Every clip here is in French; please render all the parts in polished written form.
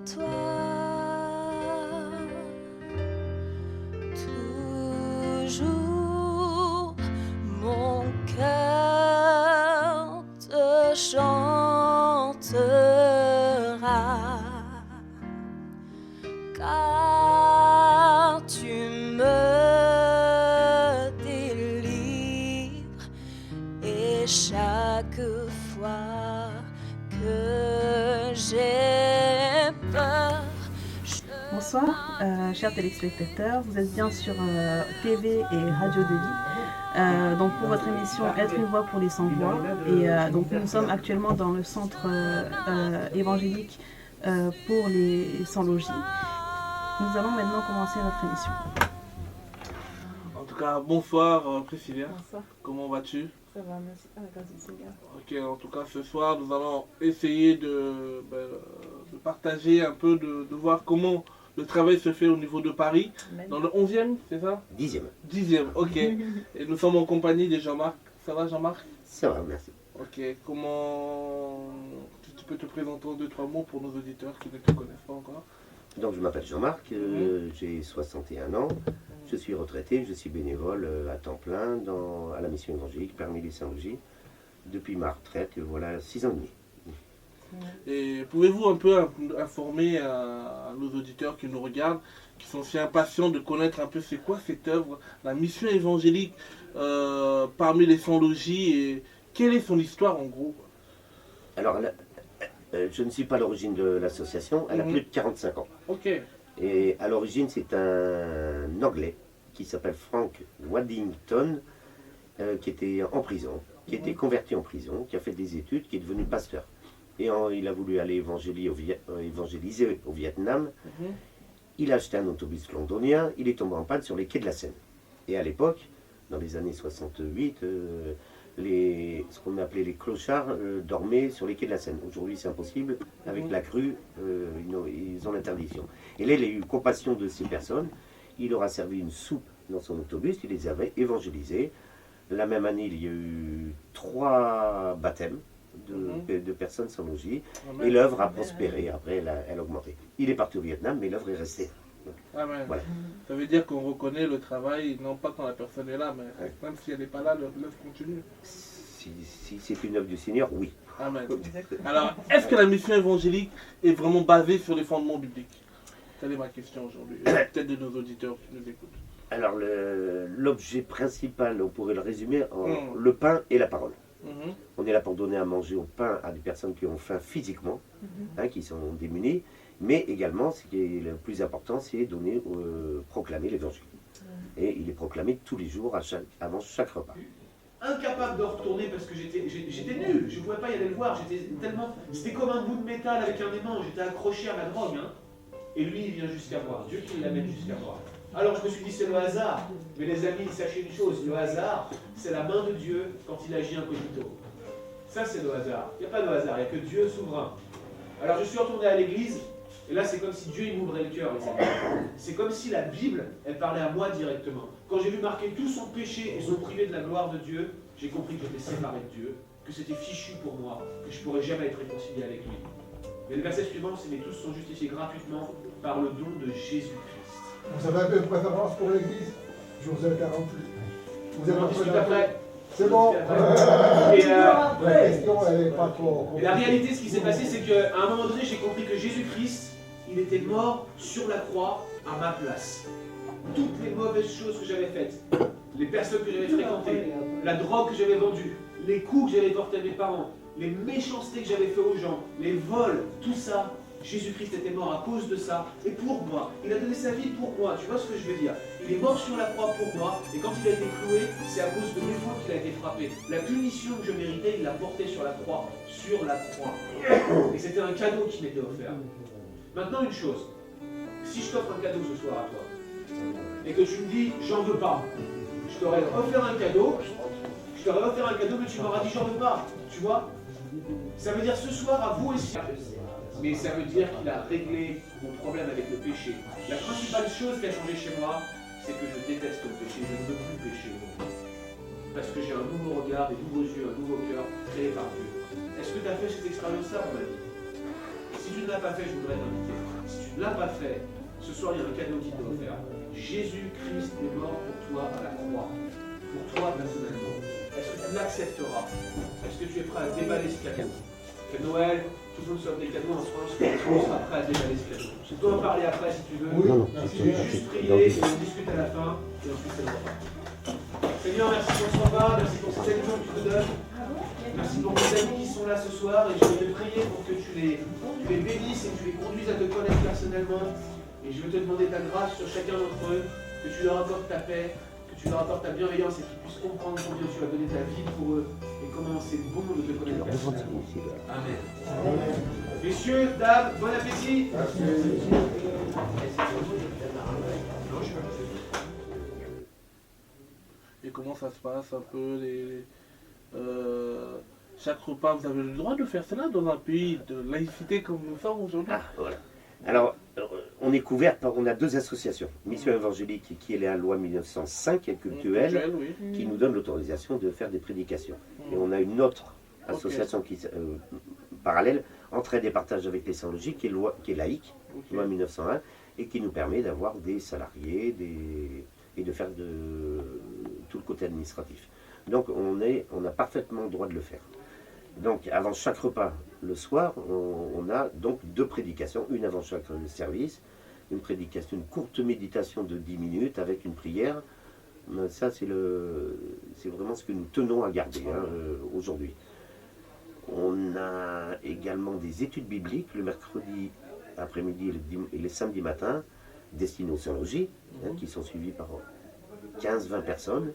toi. Toujours mon cœur te chantera, car tu me délivres, et chaque fois que j'ai peur. Bonsoir, chers téléspectateurs, vous êtes bien sur TV et Radio de Vie. Donc pour votre émission Être une voix pour les sans-voix. Et donc nous sommes actuellement dans le centre évangélique pour les sans-logis. Nous allons maintenant commencer notre émission. En tout cas, bonsoir Priscilla. Bonsoir. Comment vas-tu? Ça va, merci. À la grâce du Seigneur. Ok, en tout cas ce soir nous allons essayer de partager un peu, de voir comment le travail se fait au niveau de Paris, dans le 11e, c'est ça? 10e. 10e, ok. Et nous sommes en compagnie de Jean-Marc. Ça va Jean-Marc? Ça va, merci. Ok, comment tu peux te présenter en 2-3 mots pour nos auditeurs qui ne te connaissent pas encore? Donc je m'appelle Jean-Marc, j'ai 61 ans, je suis retraité, je suis bénévole à temps plein à la mission évangélique parmi les Saint-Logis depuis ma retraite, voilà 6 ans et demi. Et pouvez-vous un peu informer à nos auditeurs qui nous regardent, qui sont si impatients de connaître un peu c'est quoi cette œuvre, la mission évangélique parmi les sans-logis, et quelle est son histoire en gros? Alors, je ne suis pas à l'origine de l'association, elle a plus de 45 ans. Ok. Et à l'origine, c'est un Anglais qui s'appelle Frank Waddington, qui était en prison, qui était converti en prison, qui a fait des études, qui est devenu pasteur. Et il a voulu aller évangéliser au Vietnam. Il a acheté un autobus londonien, il est tombé en panne sur les quais de la Seine. Et à l'époque, dans les années 68, ce qu'on appelait les clochards dormaient sur les quais de la Seine. Aujourd'hui, c'est impossible. Avec la crue, ils ont l'interdiction. Et là, il a eu compassion de ces personnes. Il leur a servi une soupe dans son autobus. Il les avait évangélisés. La même année, il y a eu 3 baptêmes de personnes sans logis. Et l'œuvre a prospéré. Après, elle a augmenté. Il est parti au Vietnam, mais l'œuvre est restée. Amen. Voilà. Ça veut dire qu'on reconnaît le travail, non pas quand la personne est là, mais même si elle n'est pas là, l'œuvre continue. Si c'est une œuvre du Seigneur, oui. Amen. Alors, est-ce que la mission évangélique est vraiment basée sur les fondements bibliques? Telle est ma question aujourd'hui. Peut-être de nos auditeurs qui nous écoutent. Alors, l'objet principal, on pourrait le résumer en le pain et la parole. On est là pour donner à manger au pain à des personnes qui ont faim physiquement, qui sont démunies, mais également, ce qui est le plus important, c'est proclamer l'évangile. Et il est proclamé tous les jours avant chaque repas. Incapable de retourner parce que j'étais nul, je ne pouvais pas y aller le voir, c'était comme un bout de métal avec un aimant, j'étais accroché à ma drogue, et lui il vient jusqu'à moi, Dieu qui l'amène jusqu'à moi. Alors je me suis dit c'est le hasard, mais les amis, sachez une chose, le hasard c'est la main de Dieu quand il agit incognito. Ça c'est le hasard, il n'y a pas de hasard, il n'y a que Dieu souverain. Alors je suis retourné à l'église, et là c'est comme si Dieu il m'ouvrait le cœur, les amis. C'est comme si la Bible, elle parlait à moi directement. Quand j'ai vu marquer tout son péché et son privé de la gloire de Dieu, j'ai compris que j'étais séparé de Dieu, que c'était fichu pour moi, que je ne pourrais jamais être réconcilié avec lui. Mais le verset suivant, c'est « Mais tous sont justifiés gratuitement par le don de Jésus-Christ ». Vous avez un peu de préférence pour l'église? Je vous ai 48. Vous avez On en discute après. C'est bon. La question, elle n'est pas trop... Et la réalité, ce qui s'est passé, c'est qu'à un moment donné, j'ai compris que Jésus-Christ, il était mort sur la croix à ma place. Toutes les mauvaises choses que j'avais faites, les personnes que j'avais fréquentées, la drogue que j'avais vendue, les coups que j'avais portés à mes parents, les méchancetés que j'avais fait aux gens, les vols, tout ça, Jésus-Christ était mort à cause de ça et pour moi. Il a donné sa vie pour moi, tu vois ce que je veux dire? Il est mort sur la croix pour moi et quand il a été cloué, c'est à cause de mes fautes qu'il a été frappé. La punition que je méritais, il l'a portée sur la croix. Et c'était un cadeau qui m'était offert. Maintenant une chose, si je t'offre un cadeau ce soir à toi, et que tu me dis j'en veux pas, je t'aurais offert un cadeau, mais tu m'auras dit j'en veux pas, tu vois? Ça veut dire ce soir à vous aussi. Mais ça veut dire qu'il a réglé mon problème avec le péché. La principale chose qui a changé chez moi, c'est que je déteste le péché, je ne veux plus pécher aujourd'hui. Parce que j'ai un nouveau regard, des nouveaux yeux, un nouveau cœur créé par Dieu. Est-ce que tu as fait cette expérience-là, mon ami? Si tu ne l'as pas fait, je voudrais t'inviter. tu ne l'as pas fait, ce soir, il y a un cadeau qui t'est offert. Jésus-Christ est mort pour toi à la croix. Pour toi personnellement. Est-ce que tu l'accepteras? Est-ce que tu es prêt à déballer ce cadeau? Que Noël, tout le monde soit des cadeaux en soi, je pense que tu seras prêt à déballer ce cadeau. Je dois en parler après si tu veux. Oui. Si tu veux juste prier et on discute à la fin, et ensuite c'est le repas. Seigneur, merci pour ce repas, merci pour ces aliments que tu nous donnes. Merci pour mes amis qui sont là ce soir et je vais te prier pour que tu les bénisses et que tu les conduises à te connaître personnellement. Et je veux te demander ta grâce sur chacun d'entre eux, que tu leur apportes ta paix, que tu leur apportes ta bienveillance et qu'ils puissent comprendre combien tu as donné ta vie pour eux et comment c'est bon de te connaître personnellement. Amen. Messieurs, dames, bon appétit. Et comment ça se passe un peu chaque repas, vous avez le droit de faire cela dans un pays de laïcité comme nous sommes aujourd'hui? Ah, voilà. Alors, on est couvert par, on a deux associations. Mission évangélique qui est la loi 1905 et cultuelle, oui. qui nous donne l'autorisation de faire des prédications. Et on a une autre association qui, parallèle, entraide et partage avec les sans-logis, qui est laïque, Ok. loi 1901, et qui nous permet d'avoir des salariés et de faire tout le côté administratif. Donc on a parfaitement le droit de le faire. Donc avant chaque repas le soir, on a donc deux prédications, une avant chaque service, une prédication, une courte méditation de 10 minutes avec une prière. Ça c'est vraiment ce que nous tenons à garder aujourd'hui. On a également des études bibliques le mercredi après-midi et les samedis matins, destinées aux sans-logis, qui sont suivis par 15-20 personnes.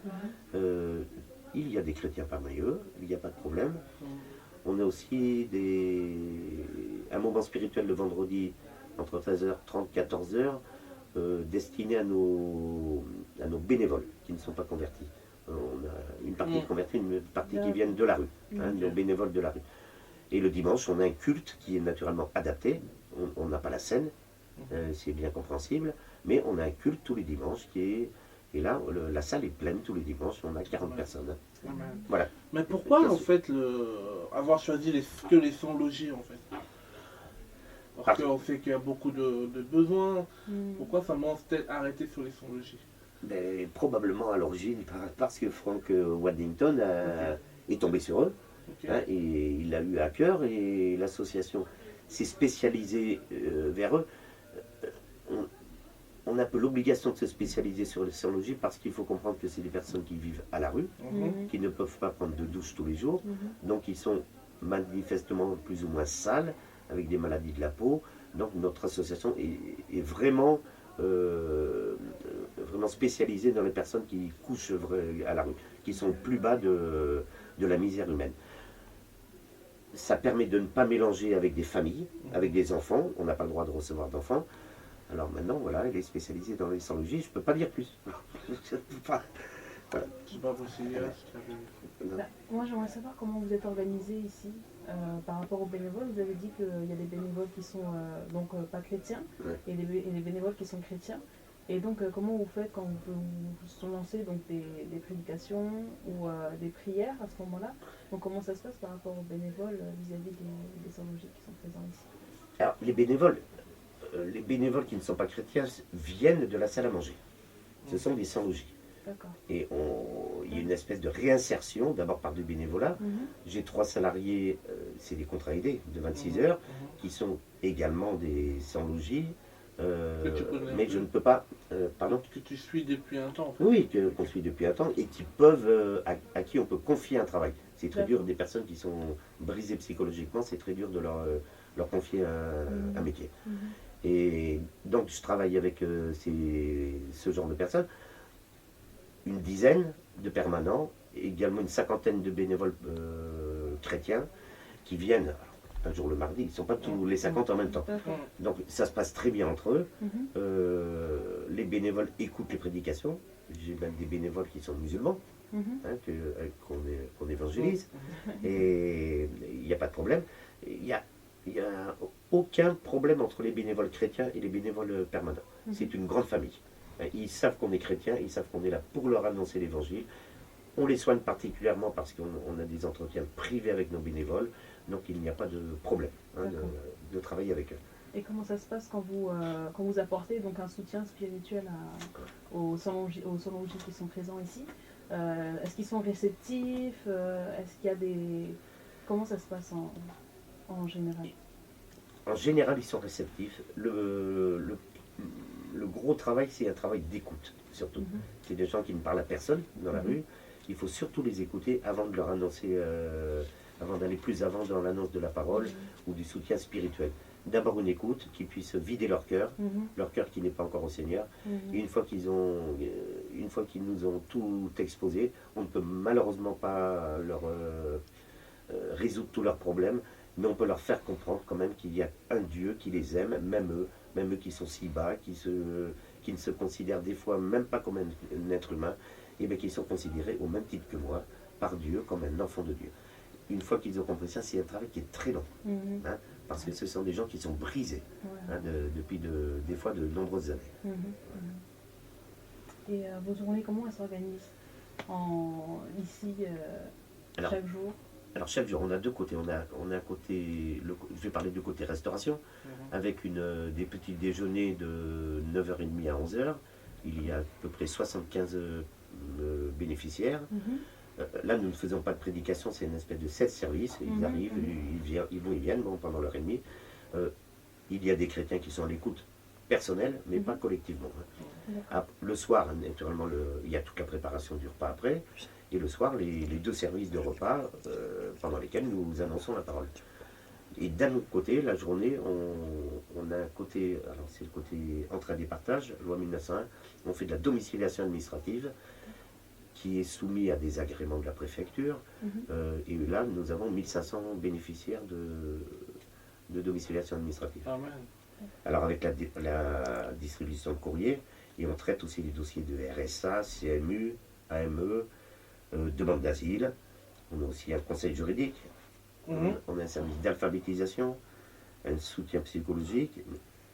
Il y a des chrétiens parmi eux, il n'y a pas de problème. On a aussi un moment spirituel le vendredi entre 13h30 et 14h, destiné à nos bénévoles qui ne sont pas convertis. On a une partie convertie, une partie qui viennent de la rue, nos bénévoles de la rue. Et le dimanche, on a un culte qui est naturellement adapté. On n'a pas la scène, c'est bien compréhensible, mais on a un culte tous les dimanches et là, la salle est pleine tous les dimanches, on a 40 personnes. Voilà. Mais pourquoi en fait avoir choisi que les sans-logis en fait? Parce qu'on sait qu'il y a beaucoup de besoins. Pourquoi ça m'a peut-être arrêté sur les sans-logis? Probablement à l'origine parce que Frank Waddington est tombé sur eux, et il l'a eu à cœur et l'association s'est spécialisée vers eux. On a un peu l'obligation de se spécialiser sur les sans-logis parce qu'il faut comprendre que c'est des personnes qui vivent à la rue, qui ne peuvent pas prendre de douche tous les jours, donc ils sont manifestement plus ou moins sales, avec des maladies de la peau. Donc notre association est vraiment spécialisée dans les personnes qui couchent à la rue, qui sont plus bas de la misère humaine. Ça permet de ne pas mélanger avec des familles, avec des enfants. On n'a pas le droit de recevoir d'enfants. Alors maintenant, voilà, elle est spécialisée dans les sans-logis. Je ne peux pas dire plus. C'est pas possible. Moi, j'aimerais savoir comment vous êtes organisé ici par rapport aux bénévoles. Vous avez dit qu'il y a des bénévoles qui sont pas chrétiens et des bénévoles qui sont chrétiens. Et donc, comment vous faites quand vous sont lancés donc, des prédications ou des prières à ce moment-là? Donc, comment ça se passe par rapport aux bénévoles vis-à-vis des sans-logis qui sont présents ici? Alors, les bénévoles qui ne sont pas chrétiens viennent de la salle à manger. Ce sont des sans-logis. D'accord. Et il y a une espèce de réinsertion, d'abord par du bénévolat. J'ai 3 salariés, c'est des contrats aidés de 26 heures, qui sont également des sans-logis. Mais je ne peux pas. Pardon? Que tu suis depuis un temps. Oui, qu'on suit depuis un temps et qui peuvent, à qui on peut confier un travail. C'est très dur, des personnes qui sont brisées psychologiquement, c'est très dur de leur confier un métier. Et donc je travaille avec ce genre de personnes, une dizaine de permanents, également une 50aine de bénévoles chrétiens qui viennent un jour le mardi, ils ne sont pas tous les 50 en même temps. Donc ça se passe très bien entre eux. Les bénévoles écoutent les prédications. J'ai même des bénévoles qui sont musulmans, qu'on évangélise. Et il n'y a pas de problème. Il n'y a aucun problème entre les bénévoles chrétiens et les bénévoles permanents. C'est une grande famille. Ils savent qu'on est chrétiens, ils savent qu'on est là pour leur annoncer l'évangile. On les soigne particulièrement parce qu'on a des entretiens privés avec nos bénévoles. Donc il n'y a pas de problème de travailler avec eux. Et comment ça se passe quand vous apportez donc un soutien spirituel aux Solongi qui sont présents ici? Est-ce qu'ils sont réceptifs? Est-ce qu'il y a des... Comment ça se passe en général? En général, ils sont réceptifs. Le gros travail, c'est un travail d'écoute, surtout. C'est des gens qui ne parlent à personne dans la rue. Il faut surtout les écouter avant de leur annoncer, avant d'aller plus avant dans l'annonce de la parole ou du soutien spirituel. D'abord une écoute, qu'ils puissent vider leur cœur qui n'est pas encore au Seigneur. Et une fois qu'ils nous ont tout exposé, on ne peut malheureusement pas leur résoudre tous leurs problèmes, mais on peut leur faire comprendre quand même qu'il y a un Dieu qui les aime, même eux qui sont si bas, qui ne se considèrent des fois même pas comme un être humain, et bien qui sont considérés au même titre que moi, par Dieu, comme un enfant de Dieu. Une fois qu'ils ont compris ça, c'est un travail qui est très long, hein, parce que ce sont des gens qui sont brisés hein, depuis des fois de nombreuses années. Et vos journées, comment elles s'organisent ici chaque jour? Alors chaque jour, on a deux côtés. On a un côté, je vais parler du côté restauration, avec des petits déjeuners de 9h30 à 11h. Il y a à peu près 75 bénéficiaires. Là, nous ne faisons pas de prédication, c'est une espèce de 7 services. Ils arrivent, ils viennent pendant l'heure et demie. Il y a des chrétiens qui sont à l'écoute personnelle, mais pas collectivement. Hein. Le soir, naturellement, il y a toute la préparation du repas après. Et le soir, les deux services de repas pendant lesquels nous annonçons la parole. Et d'un autre côté, la journée, on a un côté, alors c'est le côté entraide et partage, loi 1901, on fait de la domiciliation administrative qui est soumis à des agréments de la préfecture. Et là, nous avons 1500 bénéficiaires de domiciliation administrative. Amen. Alors avec la distribution de courrier, et on traite aussi les dossiers de RSA, CMU, AME, demande d'asile. On a aussi un conseil juridique, on a un service d'alphabétisation, un soutien psychologique,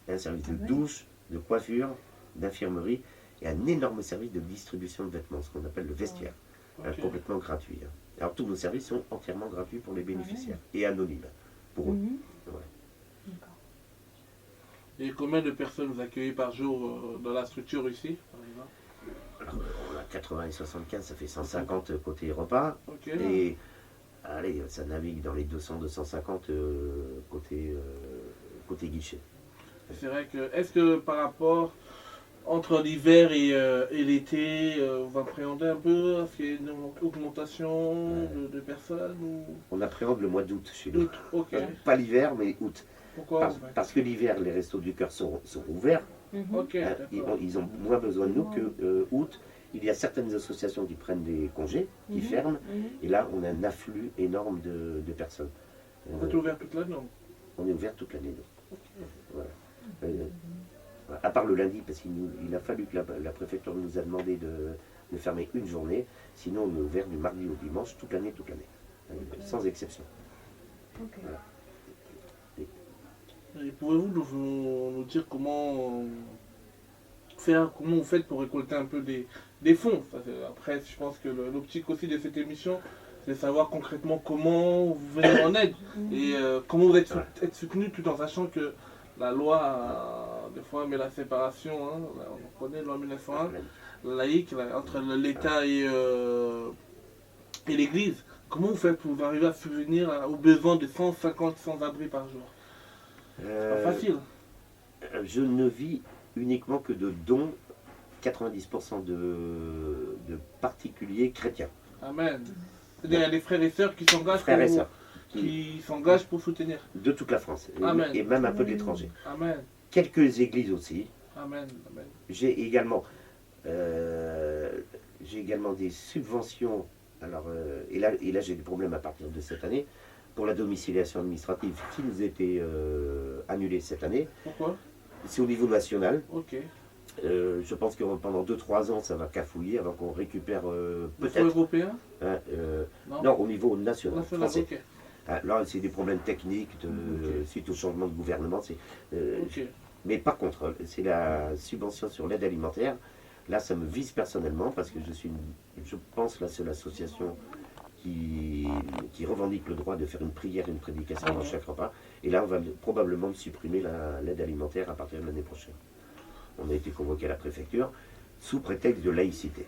un service de douche, de coiffure, d'infirmerie et un énorme service de distribution de vêtements, ce qu'on appelle le vestiaire, complètement gratuit. Hein. Alors tous nos services sont entièrement gratuits pour les bénéficiaires et anonymes pour eux. Ouais. Et combien de personnes vous accueillez par jour dans la structure ici, par exemple? Alors, on a 80 et 75, ça fait 150 côté repas. Et allez, ça navigue dans les 200-250 côté guichet. C'est vrai que, est-ce que par rapport entre l'hiver et l'été, vous appréhendez un peu? Est-ce qu'il y a une augmentation de personnes ou... On appréhende le mois d'août chez nous. Pas l'hiver, mais août. Pourquoi? Parce que l'hiver, les restos du cœur sont ouverts. Ils ont moins besoin de nous que août. Il y a certaines associations qui prennent des congés, qui ferment. Et là, on a un afflux énorme de personnes. Vous êtes ouvert toute l'année? On est ouvert toute l'année. Voilà. À part le lundi, parce qu'il a fallu que la préfecture nous a demandé de fermer une journée. Sinon, on est ouvert du mardi au dimanche toute l'année, sans exception. Voilà. Et pouvez-vous nous dire comment vous faites pour récolter un peu des fonds? Après, je pense que l'optique aussi de cette émission, c'est de savoir concrètement comment vous venez en aide et comment vous êtes soutenu, tout en sachant que la loi, des fois, met la séparation, hein, on connaît la loi 1901, laïque, entre l'État et l'Église. Comment vous faites pour arriver à subvenir aux besoins de 150 sans-abri par jour? C'est pas facile. Je ne vis uniquement que de dons, 90% de particuliers chrétiens. Amen. C'est-à-dire il y a des frères et sœurs qui s'engagent pour soutenir. De toute la France. Amen. Et même un peu de l'étranger. Amen. Quelques églises aussi. Amen. Amen. J'ai également des subventions. Alors, et là j'ai des problèmes à partir de cette année. Pour la domiciliation administrative qui nous a été annulée cette année. Pourquoi? C'est au niveau national. Ok. Je pense que pendant 2-3 ans, ça va cafouiller avant qu'on récupère peut-être. Le fonds européen? Non, au niveau national, français. Okay. Là, c'est des problèmes techniques suite au changement de gouvernement. Mais par contre, c'est la subvention sur l'aide alimentaire. Là, ça me vise personnellement parce que je pense, la seule association qui revendique le droit de faire une prière et une prédication dans chaque repas. Et là, on va probablement supprimer l'aide alimentaire à partir de l'année prochaine. On a été convoqué à la préfecture sous prétexte de laïcité.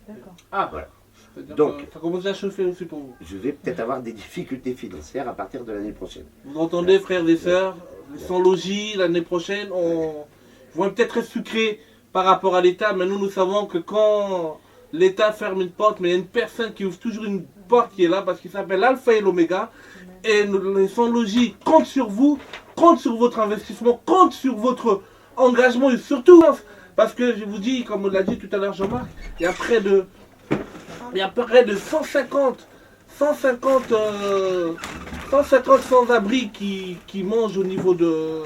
D'accord. Ah, Voilà. c'est-à-dire Donc- que ça commence à chauffer aussi pour vous. Je vais peut-être avoir des difficultés financières à partir de l'année prochaine. Vous entendez, frères et sœurs, sans logis, l'année prochaine, on vont peut-être être sucrés par rapport à l'État, mais nous savons que quand l'État ferme une porte, mais il y a une personne qui ouvre toujours une porte qui est là, parce qu'il s'appelle l'Alpha et l'Oméga, et les sans logis comptent sur vous, comptent sur votre investissement, comptent sur votre engagement, et surtout, parce que je vous dis, comme l'a dit tout à l'heure Jean-Marc, il y a près de 150 sans-abri qui mangent au niveau de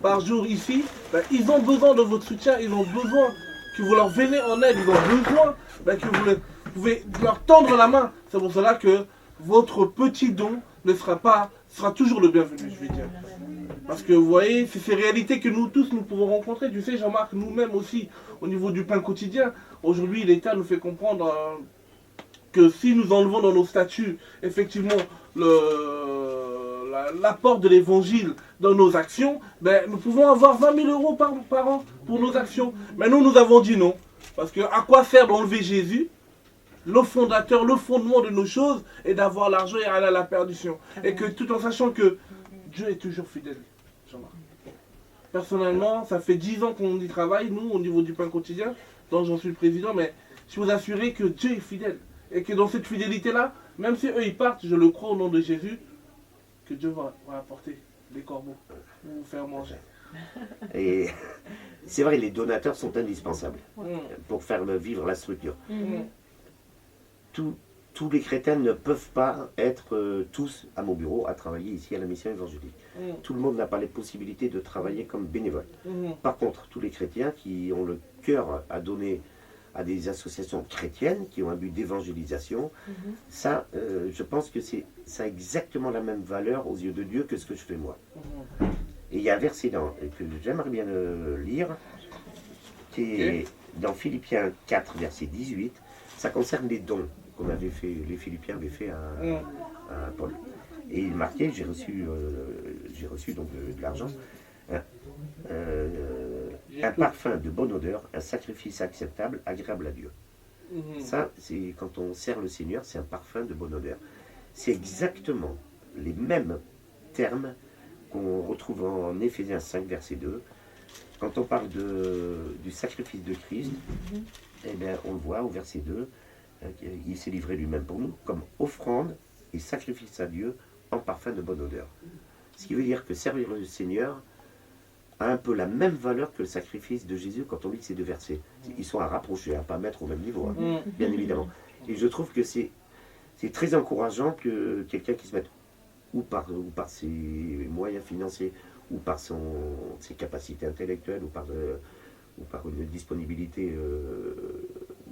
par jour ici. Ben, ils ont besoin de votre soutien, ils ont besoin que vous leur venez en aide, ils ont besoin que vous pouvez leur tendre la main. C'est pour cela que votre petit don sera toujours le bienvenu, je vais dire. Parce que vous voyez, c'est ces réalités que nous tous nous pouvons rencontrer. Tu sais, Jean-Marc, nous-mêmes aussi, au niveau du pain quotidien, aujourd'hui l'État nous fait comprendre que si nous enlevons dans nos statuts, effectivement, l'apport de l'évangile dans nos actions, ben, nous pouvons avoir 20 000 euros par an pour nos actions. Mais nous avons dit non. Parce que à quoi sert d'enlever Jésus, le fondateur, le fondement de nos choses, et d'avoir l'argent et aller à la perdition. Et que tout en sachant que Dieu est toujours fidèle, Jean-Marc. Personnellement, ça fait 10 ans qu'on y travaille, nous, au niveau du pain quotidien, dont j'en suis le président, mais je peux vous assurer que Dieu est fidèle. Et que dans cette fidélité-là, même si eux ils partent, je le crois au nom de Jésus, que Dieu va apporter des corbeaux pour vous faire manger. Et c'est vrai, les donateurs sont indispensables pour faire vivre la structure. Tous les chrétiens ne peuvent pas être tous à mon bureau à travailler ici à la mission évangélique. Tout le monde n'a pas les possibilités de travailler comme bénévole. Par contre, tous les chrétiens qui ont le cœur à donner à des associations chrétiennes qui ont un but d'évangélisation, ça, je pense que ça a exactement la même valeur aux yeux de Dieu que ce que je fais moi. Et il y a un verset que j'aimerais bien lire, qui est dans Philippiens 4, verset 18. Ça concerne les dons qu'on avait fait, les Philippiens avaient fait à Paul. Et il marquait, j'ai reçu donc de l'argent, un parfum de bonne odeur, un sacrifice acceptable, agréable à Dieu. Ça, c'est quand on sert le Seigneur, c'est un parfum de bonne odeur. C'est exactement les mêmes termes qu'on retrouve en Éphésiens 5, verset 2. Quand on parle du sacrifice de Christ, eh bien, on le voit au verset 2, il s'est livré lui-même pour nous, comme offrande et sacrifice à Dieu en parfum de bonne odeur. Ce qui veut dire que servir le Seigneur a un peu la même valeur que le sacrifice de Jésus quand on lit ces deux versets. Ils sont à rapprocher, à ne pas mettre au même niveau, bien évidemment. Et je trouve que c'est très encourageant que quelqu'un qui se mette ou par ses moyens financiers, ou par ses capacités intellectuelles, ou par une disponibilité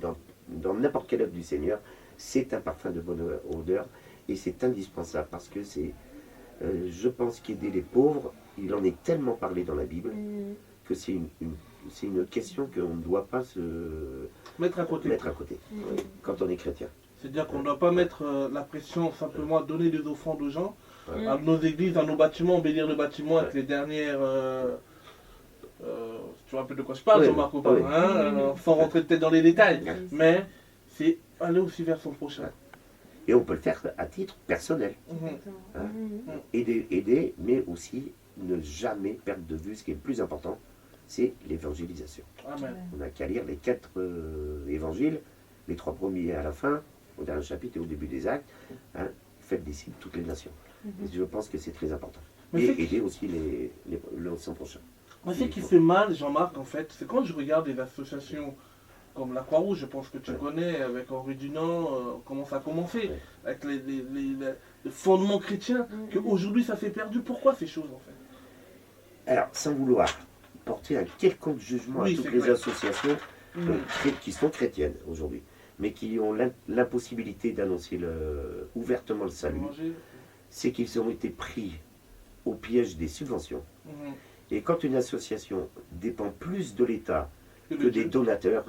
dans n'importe quelle œuvre du Seigneur, c'est un parfum de bonne odeur, et c'est indispensable, parce que je pense qu'aider les pauvres, il en est tellement parlé dans la Bible, que c'est une question qu'on ne doit pas se Mettre à côté. Quand on est chrétien. C'est-à-dire qu'on ne doit pas mettre la pression simplement à donner des offrandes aux gens, à nos églises, à nos bâtiments, embellir le bâtiment avec les dernières... tu vois un peu de quoi je parle, Jean-Marc, ou pas, sans rentrer peut-être dans les détails, mais c'est aller aussi vers son prochain. Et on peut le faire à titre personnel. Aider, mais aussi ne jamais perdre de vue ce qui est le plus important, c'est l'évangélisation. Amen. On n'a qu'à lire les 4 évangiles, les 3 premiers à la fin, au dernier chapitre et au début des actes. Faites disciples toutes les nations. Et je pense que c'est très important. Mais et aider aussi son prochain. Moi, ce qui fait mal, Jean-Marc, en fait, c'est quand je regarde des associations comme la Croix-Rouge, je pense que tu connais, avec Henri Dunant, comment ça a commencé, avec les fondements chrétiens, qu'aujourd'hui ça s'est perdu. Pourquoi ces choses, en fait? Alors, sans vouloir porter un quelconque jugement à toutes les associations qui sont chrétiennes aujourd'hui, mais qui ont l'impossibilité d'annoncer ouvertement le salut, c'est qu'ils ont été pris au piège des subventions. Et quand une association dépend plus de l'État que des donateurs,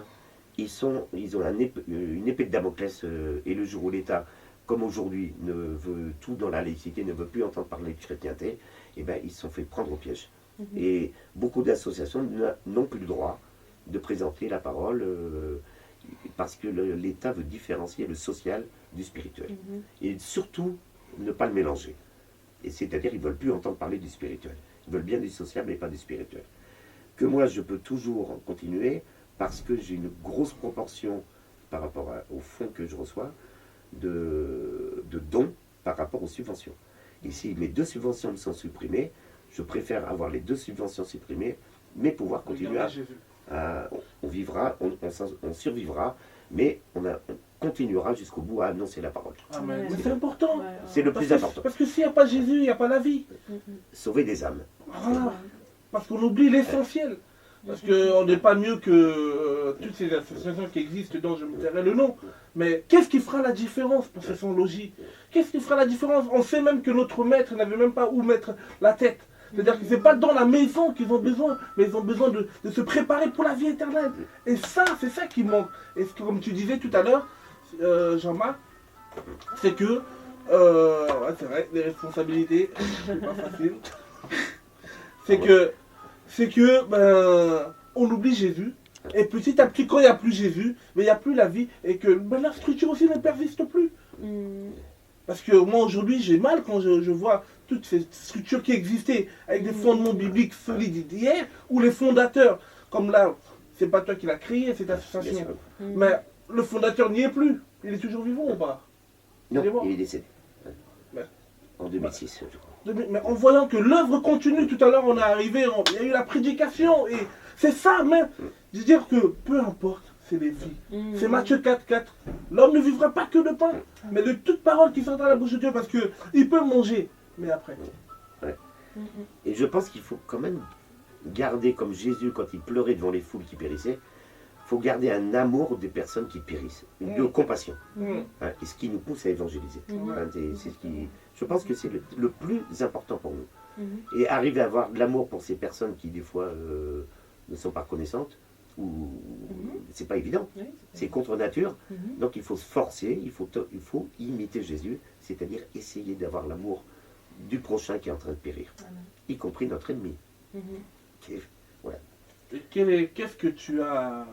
ils ont une épée de Damoclès, et le jour où l'État comme aujourd'hui ne veut tout dans la laïcité, ne veut plus entendre parler de chrétienté, eh ben, ils se sont fait prendre au piège. Et beaucoup d'associations n'ont plus le droit de présenter la parole parce que l'État veut différencier le social du spirituel. Et surtout, ne pas le mélanger. Et c'est-à-dire, ils ne veulent plus entendre parler du spirituel. Ils veulent bien du social, mais pas du spirituel. Que moi, je peux toujours continuer parce que j'ai une grosse proportion par rapport au fonds que je reçois de dons par rapport aux subventions. Et si mes 2 subventions me sont supprimées, je préfère avoir les 2 subventions supprimées, mais pouvoir continuer on vivra, on survivra, mais on continuera jusqu'au bout à annoncer la parole. Amen. Mais c'est important. Ouais, C'est le plus important. Parce que s'il n'y a pas Jésus, il n'y a pas la vie. Sauver des âmes. Voilà. Parce qu'on oublie l'essentiel. Parce qu'on n'est pas mieux que toutes ces associations qui existent dont je me tairai le nom. Mais qu'est-ce qui fera la différence pour ces sans-logis? Qu'est-ce qui fera la différence? On sait même que notre maître n'avait même pas où mettre la tête. C'est-à-dire que ce n'est pas dans la maison qu'ils ont besoin, mais ils ont besoin de se préparer pour la vie éternelle. Et ça, c'est ça qui manque. Et comme tu disais tout à l'heure, Jean-Marc, c'est que, ouais, c'est vrai, les responsabilités, c'est pas facile. C'est que, on oublie Jésus. Et petit à petit, quand il n'y a plus Jésus, mais il n'y a plus la vie. Et que la structure aussi ne persiste plus. Parce que moi aujourd'hui j'ai mal quand je vois toutes ces structures qui existaient avec des fondements bibliques solides d'hier, où les fondateurs, comme là, c'est pas toi qui l'as créé cette association, mais le fondateur n'y est plus, il est toujours vivant ou pas? Non, Il est mort. il est décédé. Ouais. En 2006, je crois. Mais en voyant que l'œuvre continue, tout à l'heure on est arrivé, il y a eu la prédication, et c'est ça même, de dire que peu importe, c'est les vies. C'est Matthieu 4,4. L'homme ne vivra pas que de pain, mais de toute parole qui sortira de la bouche de Dieu, parce qu'il peut manger, mais après. Ouais. Et je pense qu'il faut quand même garder, comme Jésus, quand il pleurait devant les foules qui périssaient, il faut garder un amour des personnes qui périssent, de compassion. Hein, et ce qui nous pousse à évangéliser. Hein, c'est ce qui, je pense que c'est le plus important pour nous. Et arriver à avoir de l'amour pour ces personnes qui, des fois, ne sont pas reconnaissantes, ou c'est pas évident, c'est contre nature. Donc il faut se forcer, il faut imiter Jésus, c'est-à-dire essayer d'avoir l'amour du prochain qui est en train de périr, y compris notre ennemi. Voilà. Et qu'est-ce que tu as...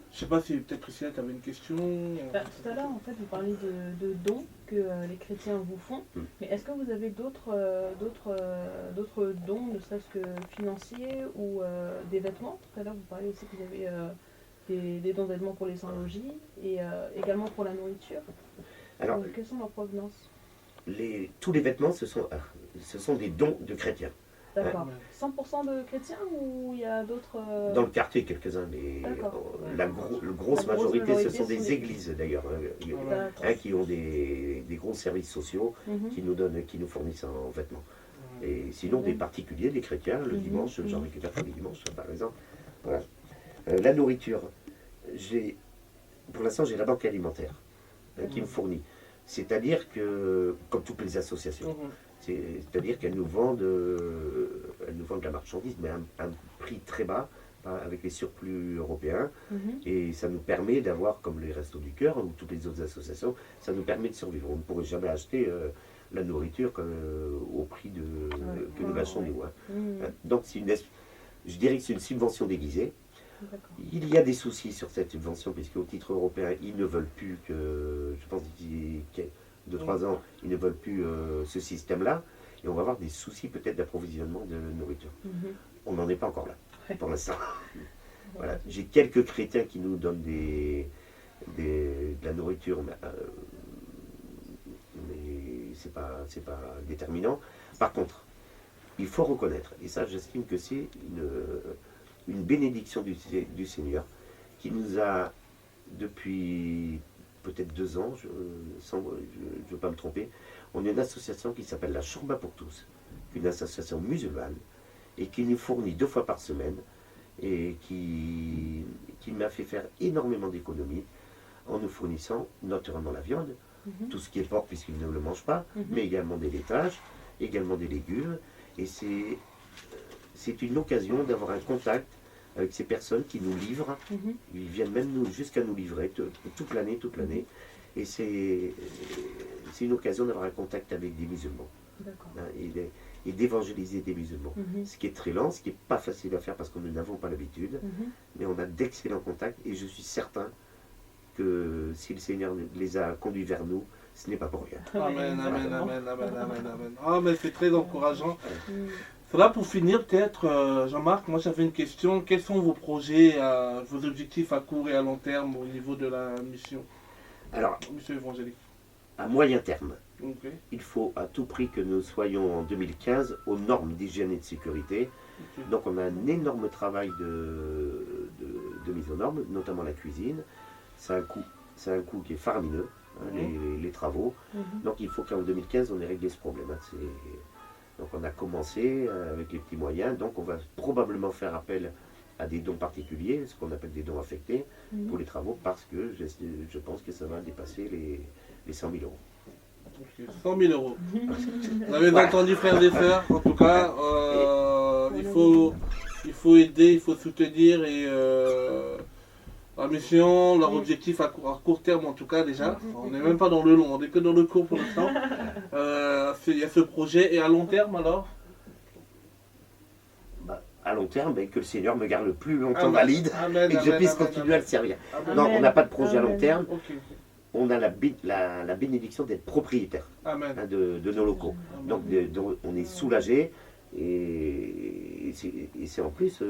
Je sais pas si peut-être Priscilla, tu avais une question. Tout à l'heure, en fait, vous parliez de dons que les chrétiens vous font. Mais est-ce que vous avez d'autres dons, ne serait-ce que financiers ou des vêtements? Tout à l'heure, vous parliez aussi que vous avez des dons de vêtements pour les sans-logis et également pour la nourriture. Alors, quelles sont leurs provenances? tous les vêtements, ce sont des dons de chrétiens. D'accord. 100% de chrétiens ou il y a d'autres... Dans le quartier, quelques-uns, mais la grosse majorité, ce sont des églises d'ailleurs, qui ont des gros services sociaux qui nous fournissent en vêtements. Et sinon, des particuliers, des chrétiens, le dimanche, j'en récupère tous les dimanches, par exemple. Voilà. La nourriture, pour l'instant, j'ai la banque alimentaire qui me fournit. C'est-à-dire que, comme toutes les associations, c'est-à-dire qu'elles nous vendent de la marchandise, mais à un prix très bas, avec les surplus européens. Et ça nous permet d'avoir, comme les Restos du Cœur ou toutes les autres associations, ça nous permet de survivre. On ne pourrait jamais acheter la nourriture au prix que nous l'achetons nous. Donc je dirais que c'est une subvention déguisée. Il y a des soucis sur cette subvention, puisqu'au titre européen, ils ne veulent plus que, je pense d'ici 2-3 ans, ils ne veulent plus ce système-là, et on va avoir des soucis peut-être d'approvisionnement de nourriture. On n'en est pas encore là, pour l'instant. Voilà. J'ai quelques chrétiens qui nous donnent de la nourriture, mais c'est pas déterminant. Par contre, il faut reconnaître, et ça j'estime que c'est une bénédiction du Seigneur, qui nous a, depuis peut-être 2 ans, je ne veux pas me tromper, on est une association qui s'appelle la Shorba pour tous, une association musulmane, et qui nous fournit 2 fois par semaine, et qui m'a fait faire énormément d'économies, en nous fournissant naturellement la viande, tout ce qui est porc puisqu'ils ne le mangent pas, mais également des laitages, également des légumes, et c'est une occasion d'avoir un contact avec ces personnes qui nous livrent. Ils viennent même jusqu'à nous livrer toute l'année. Et c'est c'est une occasion d'avoir un contact avec des musulmans. D'accord. Hein, et d'évangéliser des musulmans. Ce qui est très lent, ce qui n'est pas facile à faire parce que nous n'avons pas l'habitude, mais on a d'excellents contacts et je suis certain que si le Seigneur les a conduits vers nous, ce n'est pas pour rien. Amen, amen, amen, amen, amen, amen. Ah, mais c'est très encourageant. Cela pour finir, peut-être, Jean-Marc, moi j'avais une question. Quels sont vos projets, vos objectifs à court et à long terme au niveau de la mission, Alors, mission évangélique? à moyen terme, Ok, il faut à tout prix que nous soyons en 2015 aux normes d'hygiène et de sécurité. ok. Donc on a un énorme travail de mise aux normes, notamment la cuisine. C'est un coût qui est faramineux, hein, les travaux. Donc il faut qu'en 2015 on ait réglé ce problème. Hein. Donc on a commencé avec les petits moyens. Donc on va probablement faire appel à des dons particuliers, ce qu'on appelle des dons affectés, pour les travaux, parce que je pense que ça va dépasser les 100 000 euros. Ok, 100 000 euros. Vous avez entendu, frères et sœurs, en tout cas, il faut aider, il faut soutenir et la mission, leur objectif à court terme en tout cas déjà, on n'est même pas dans le long, on n'est que dans le court pour l'instant. Il y a ce projet et à long terme alors? À long terme, que le Seigneur me garde le plus longtemps Amen. valide Amen, et que je amen, puisse amen, continuer à le servir. Amen. Non, on n'a pas de projet à long Amen. terme. Ok, On a la bénédiction d'être propriétaire amen. hein, de nos locaux. Donc on est soulagé et c'est en plus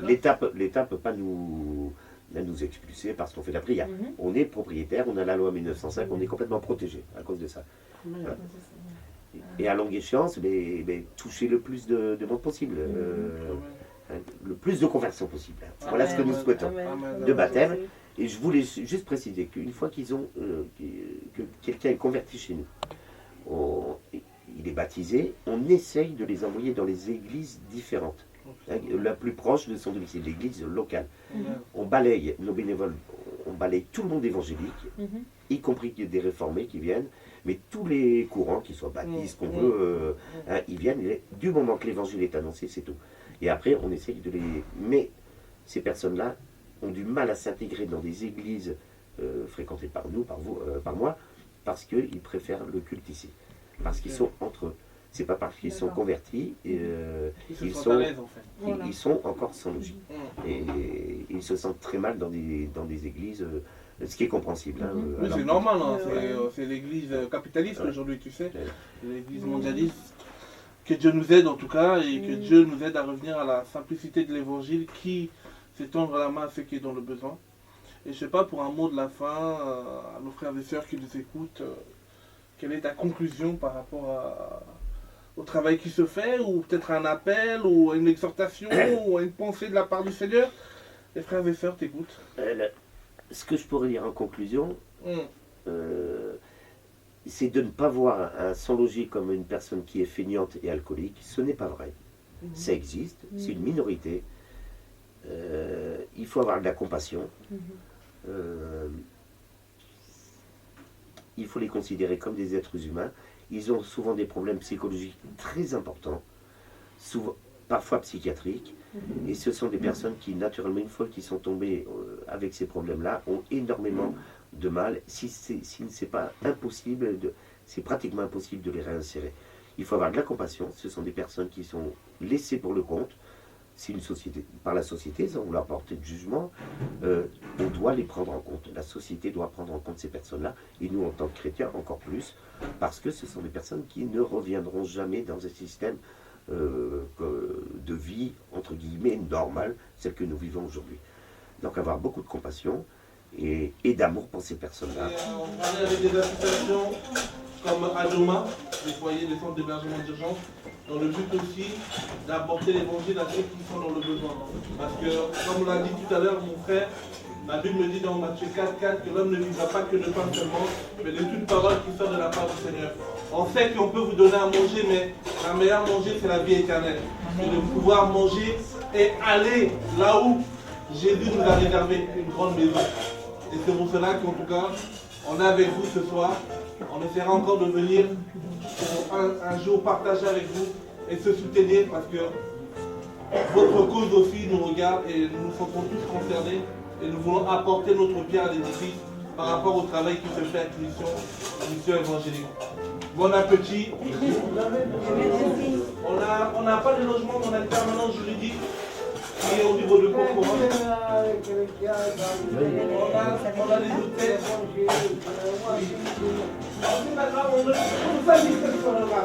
l'État ne peut pas nous expulser parce qu'on fait de la prière. On est propriétaire, on a la loi 1905, on est complètement protégé à cause de ça. Voilà. Et à longue échéance, toucher le plus de monde possible, le plus de conversions possible. Voilà ce que nous souhaitons. Amen. De baptême. Et je voulais juste préciser qu'une fois que quelqu'un est converti chez nous, il est baptisé, on essaye de les envoyer dans les églises différentes. Hein, la plus proche de son domicile, l'église locale. On balaye nos bénévoles, on balaye tout le monde évangélique, y compris des réformés qui viennent, mais tous les courants, qu'ils soient baptistes, qu'on veut, hein, ils viennent, du moment que l'évangile est annoncé, c'est tout. Et après, on essaye de les... Mais ces personnes-là ont du mal à s'intégrer dans des églises fréquentées par nous, par vous, par moi, parce qu'ils préfèrent le culte ici. Parce qu'ils sont entre eux. C'est pas parce qu'ils sont convertis, Ils sont à l'aise en fait. ils sont encore sans logique. Et ils se sentent très mal dans des églises, ce qui est compréhensible. Hein, Oui, alors- c'est normal, hein. C'est l'église capitaliste aujourd'hui, tu sais, l'église mondialiste. Que Dieu nous aide en tout cas, et que Dieu nous aide à revenir à la simplicité de l'évangile qui s'étendre la main à ceux qui sont dans le besoin. Et je sais pas, pour un mot de la fin, à nos frères et sœurs qui nous écoutent, quelle est ta conclusion par rapport au travail qui se fait, ou peut-être un appel, ou une exhortation, ou une pensée de la part du Seigneur? Les frères et sœurs t'écoutent. Ce que je pourrais dire en conclusion, c'est de ne pas voir un sans-logis comme une personne qui est feignante et alcoolique. Ce n'est pas vrai. Ça existe, c'est une minorité. Il faut avoir de la compassion. Il faut les considérer comme des êtres humains. Ils ont souvent des problèmes psychologiques très importants, souvent, parfois psychiatriques. Et ce sont des personnes qui, naturellement, une fois qu'ils sont tombés avec ces problèmes-là, ont énormément de mal. Si c'est pas impossible, c'est pratiquement impossible de les réinsérer. Il faut avoir de la compassion. Ce sont des personnes qui sont laissées pour le compte. C'est une société, par la société, sans vouloir porter de jugement, on doit les prendre en compte. La société doit prendre en compte ces personnes-là, et nous, en tant que chrétiens, encore plus, parce que ce sont des personnes qui ne reviendront jamais dans un système de vie, entre guillemets, normal, celle que nous vivons aujourd'hui. Donc avoir beaucoup de compassion et d'amour pour ces personnes-là. On parlait avec des associations comme Adoma, des foyers, des centres d'hébergement d'urgence, dans le but aussi d'apporter l'évangile à ceux qui sont dans le besoin. Parce que, comme l'a dit tout à l'heure mon frère, la Bible me dit dans Matthieu 4,4 que l'homme ne vivra pas que de pain seulement, mais de toute parole qui sort de la part du Seigneur. On sait qu'on peut vous donner à manger, mais la meilleure manger, c'est la vie éternelle. C'est de pouvoir manger et aller là où Jésus nous a réservé une grande maison. Et c'est pour cela qu'en tout cas, on est avec vous ce soir. On essaiera encore de venir pour un jour partager avec vous et se soutenir parce que votre cause aussi nous regarde et nous nous sentons tous concernés et nous voulons apporter notre pierre à l'édifice par rapport au travail qui se fait avec mission évangélique. Bon appétit. On n'a pas de logement, mais on a une permanence juridique qui est au niveau de Coco. On a des hôtels. C'est pas grave, on ne pas dire que c'est là.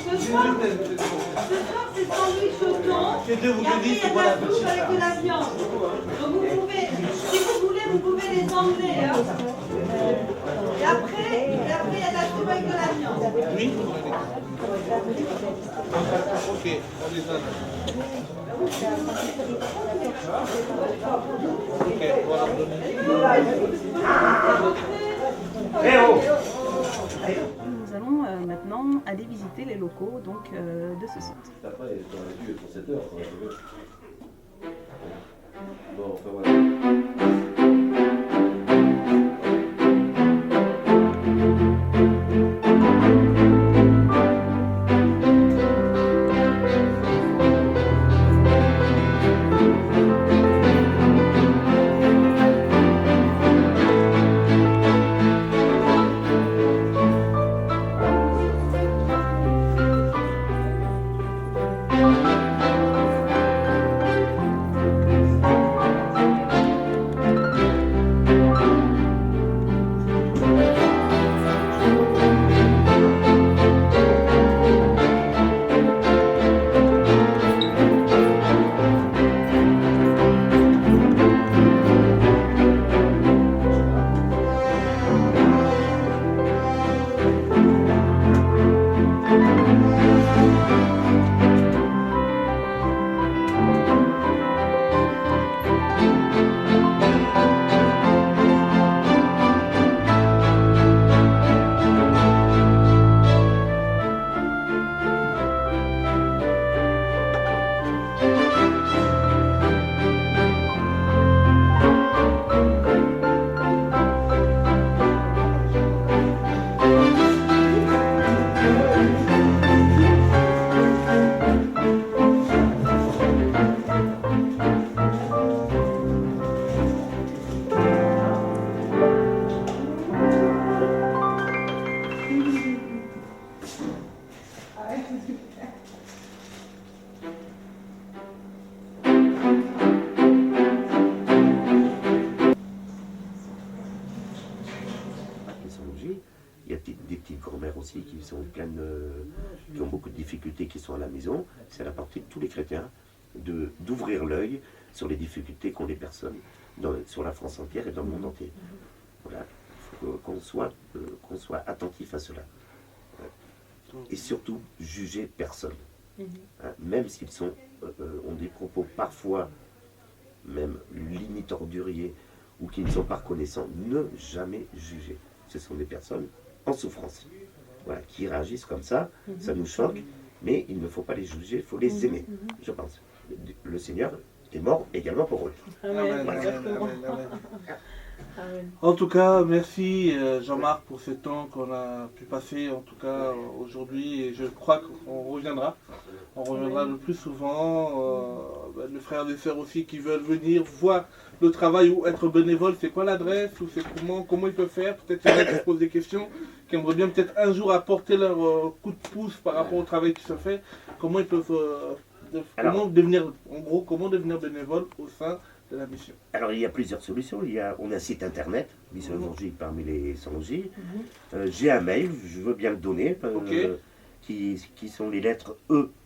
Ce soir, c'est sandwich au thon. Que Dieu vous Et après, il y bénisse, a de bon la appétit. soupe avec de la viande. Donc vous pouvez, si vous voulez, vous pouvez les emmener. Hein. Et après, il y a de la soupe avec de la viande. Oui. Ok, on les a. Ok, on va leur donner. Nous allons maintenant aller visiter les locaux donc, de ce centre. Après, dans la vue pour 7 heures. Bon, enfin voilà. Il y a des petites grand-mères aussi qui sont pleines, qui ont beaucoup de difficultés, qui sont à la maison. C'est à la portée de tous les chrétiens d'ouvrir l'œil sur les difficultés qu'ont les personnes sur la France entière et dans le monde entier. Voilà, il faut qu'on soit attentif à cela. Et surtout, juger personne. Hein, même s'ils ont des propos parfois même limite orduriers ou qui ne sont pas reconnaissants, ne jamais juger. Ce sont des personnes en souffrance, voilà, qui réagissent comme ça, ça nous choque, mais il ne faut pas les juger, il faut les aimer, je pense. Le Seigneur est mort également pour eux. Amen, Voilà. amen, amen, amen. En tout cas, merci Jean-Marc pour ce temps qu'on a pu passer, en tout cas aujourd'hui, et je crois qu'on reviendra. On reviendra le plus souvent. Les frères et sœurs aussi qui veulent venir voir le travail ou être bénévole, c'est quoi l'adresse ou c'est comment ils peuvent faire? Peut-être qu'il y en a qui se posent des questions, qui aimeraient bien peut-être un jour apporter leur coup de pouce par rapport au travail qui se fait. Comment ils peuvent comment devenir bénévole au sein de la mission? Alors il y a plusieurs solutions. On a un site internet, Mission Évangélique parmi les 100J. J'ai un mail, je veux bien le donner, qui sont les lettres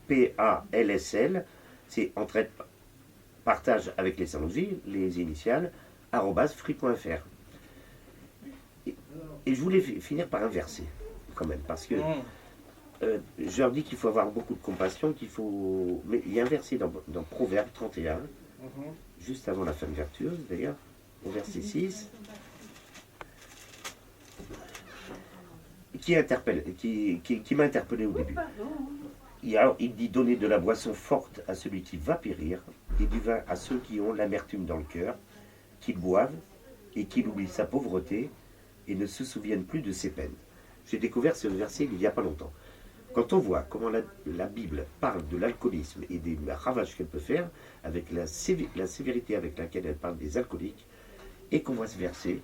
EPALSL. C'est entraide, partage avec les 100J, les initiales, @free.fr. Et je voulais finir par un verset, quand même, parce que je leur dis qu'il faut avoir beaucoup de compassion, mais il y a un verset dans Proverbe 31, juste avant la fin de Vertueuse, d'ailleurs, au verset 6, qui m'a interpellé au début. Il dit donner de la boisson forte à celui qui va périr, et du vin à ceux qui ont l'amertume dans le cœur, qu'ils boivent et qu'il oublie sa pauvreté et ne se souvienne plus de ses peines. J'ai découvert ce verset il n'y a pas longtemps. Quand on voit comment la Bible parle de l'alcoolisme et des ravages qu'elle peut faire, avec la sévérité avec laquelle elle parle des alcooliques, et qu'on voit ce verset,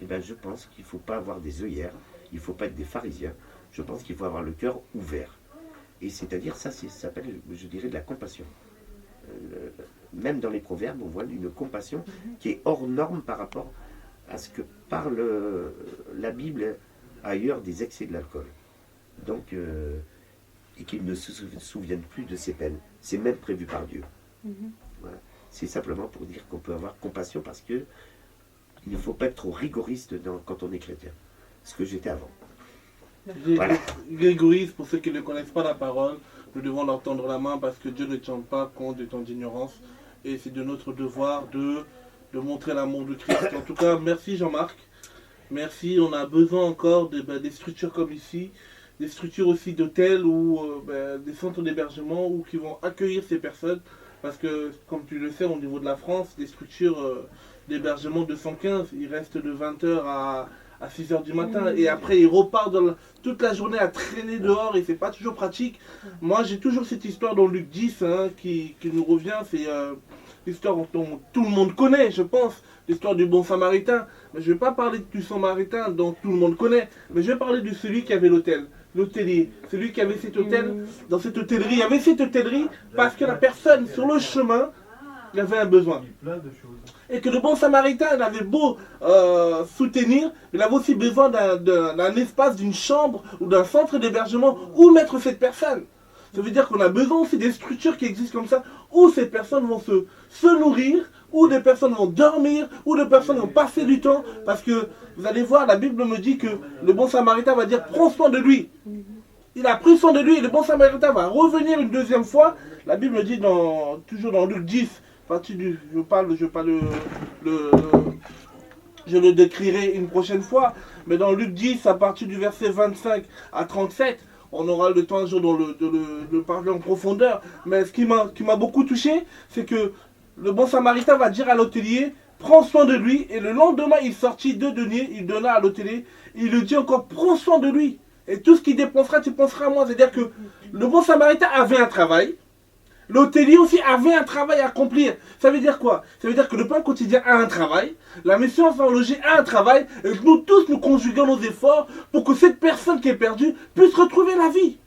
eh ben, je pense qu'il ne faut pas avoir des œillères, il ne faut pas être des pharisiens. Je pense qu'il faut avoir le cœur ouvert. Et c'est-à-dire, ça s'appelle, je dirais, de la compassion. Même dans les proverbes, on voit une compassion qui est hors norme par rapport à ce que parle la Bible ailleurs des excès de l'alcool. Donc, et qu'ils ne se souviennent plus de ses peines. C'est même prévu par Dieu. Voilà. C'est simplement pour dire qu'on peut avoir compassion parce que il ne faut pas être trop rigoriste quand on est chrétien. Ce que j'étais avant. Voilà. Grégory, pour ceux qui ne connaissent pas la parole, nous devons leur tendre la main parce que Dieu ne tient pas compte de ton ignorance. Et c'est de notre devoir de montrer l'amour de Christ. En tout cas, merci Jean-Marc. Merci. On a besoin encore des structures comme ici, des structures aussi d'hôtels ou des centres d'hébergement ou qui vont accueillir ces personnes. Parce que, comme tu le sais, au niveau de la France, des structures d'hébergement de 115, ils restent de 20h à 6h du matin et après ils repartent toute la journée à traîner dehors et c'est pas toujours pratique. Moi j'ai toujours cette histoire dans Luc 10 qui nous revient, c'est l'histoire dont tout le monde connaît je pense, l'histoire du bon samaritain. Mais je vais pas parler du samaritain dont tout le monde connaît, mais je vais parler de celui qui avait l'hôtel, l'hôtelier, celui qui avait cet hôtel, dans cette hôtellerie, il y avait cette hôtellerie parce que la personne sur le chemin, il avait un besoin. Et que le bon samaritain, il avait beau soutenir, il avait aussi besoin d'un espace, d'une chambre ou d'un centre d'hébergement où mettre cette personne. Ça veut dire qu'on a besoin aussi des structures qui existent comme ça, où ces personnes vont se nourrir, où des personnes vont dormir, où des personnes vont passer du temps. Parce que, vous allez voir, la Bible me dit que le bon samaritain va dire « prends soin de lui ». Il a pris soin de lui et le bon samaritain va revenir une deuxième fois. La Bible dit toujours dans Luc 10, je le décrirai une prochaine fois, mais dans Luc 10, à partir du verset 25 à 37, on aura le temps un jour de le parler en profondeur. Mais ce qui m'a beaucoup touché, c'est que le bon samaritain va dire à l'hôtelier, prends soin de lui, et le lendemain, il sortit 2 deniers, il donna à l'hôtelier, il lui dit encore, prends soin de lui, et tout ce qu'il dépensera, tu penseras à moi. C'est-à-dire que le bon samaritain avait un travail, l'hôtelier aussi avait un travail à accomplir. Ça veut dire quoi? Ça veut dire que le pain quotidien a un travail, la mission sans loger a un travail, et que nous tous nous conjuguons nos efforts pour que cette personne qui est perdue puisse retrouver la vie.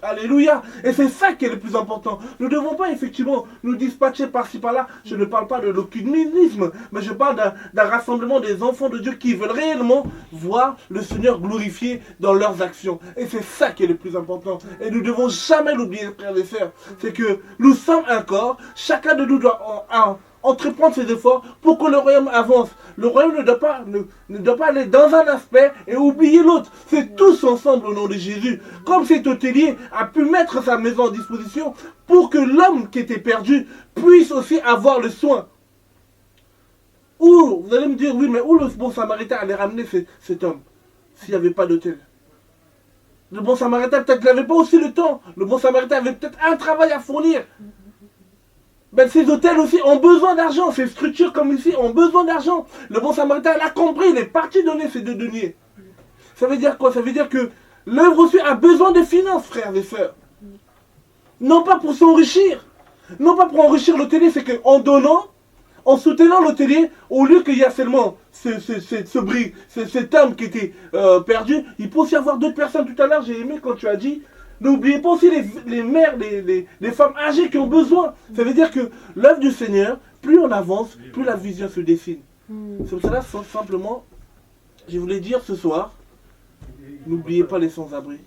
Alléluia. Et c'est ça qui est le plus important. Nous ne devons pas effectivement nous dispatcher par-ci par-là. Je ne parle pas de l'occultisme, mais je parle d'un rassemblement des enfants de Dieu qui veulent réellement voir le Seigneur glorifié dans leurs actions. Et c'est ça qui est le plus important. Et nous ne devons jamais l'oublier, frères et sœurs. C'est que nous sommes un corps. Chacun de nous doit entreprendre ses efforts pour que le royaume avance. Le royaume ne doit pas aller dans un aspect et oublier l'autre. C'est tous ensemble au nom de Jésus. Comme cet hôtelier a pu mettre sa maison en disposition pour que l'homme qui était perdu puisse aussi avoir le soin. Où, vous allez me dire, oui, mais où le bon samaritain allait ramener cet homme s'il n'y avait pas d'hôtel? Le bon samaritain, peut-être qu'il n'avait pas aussi le temps. Le bon samaritain avait peut-être un travail à fournir. Ben, ces hôtels aussi ont besoin d'argent, ces structures comme ici ont besoin d'argent. Le bon samaritain l'a compris, il est parti donner ces 2 deniers. Ça veut dire quoi? Ça veut dire que l'œuvre aussi a besoin de finances, frères et sœurs. Non pas pour s'enrichir, non pas pour enrichir l'hôtelier, c'est qu'en donnant, en soutenant l'hôtelier, au lieu qu'il y a seulement cet homme qui était perdu, il peut aussi avoir d'autres personnes. Tout à l'heure, j'ai aimé quand tu as dit, n'oubliez pas aussi les mères, les femmes âgées qui ont besoin. Ça veut dire que l'œuvre du Seigneur, plus on avance, plus la vision se dessine. C'est pour cela, simplement, je voulais dire ce soir, n'oubliez pas les sans-abri,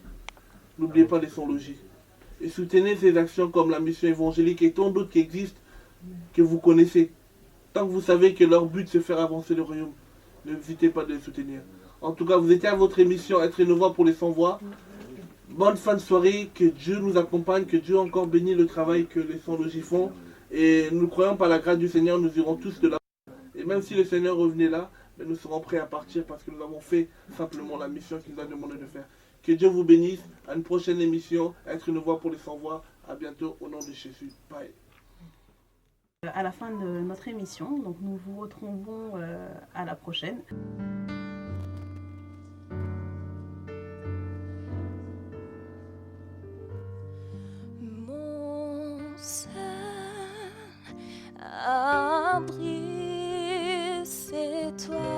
n'oubliez pas les sans-logis. Et soutenez ces actions comme la mission évangélique et tant d'autres qui existent, que vous connaissez. Tant que vous savez que leur but c'est faire avancer le royaume, n'hésitez pas de les soutenir. En tout cas, vous étiez à votre émission Être innovant pour les sans-voix. Bonne fin de soirée, que Dieu nous accompagne, que Dieu encore bénisse le travail que les sans-logis font. Et nous croyons par la grâce du Seigneur, nous irons tous de là. Et même si le Seigneur revenait là, nous serons prêts à partir parce que nous avons fait simplement la mission qu'il nous a demandé de faire. Que Dieu vous bénisse. À une prochaine émission, Être une voix pour les sans-voix. À bientôt au nom de Jésus. Bye. À la fin de notre émission, donc nous vous retrouvons à la prochaine. Abri, c'est toi.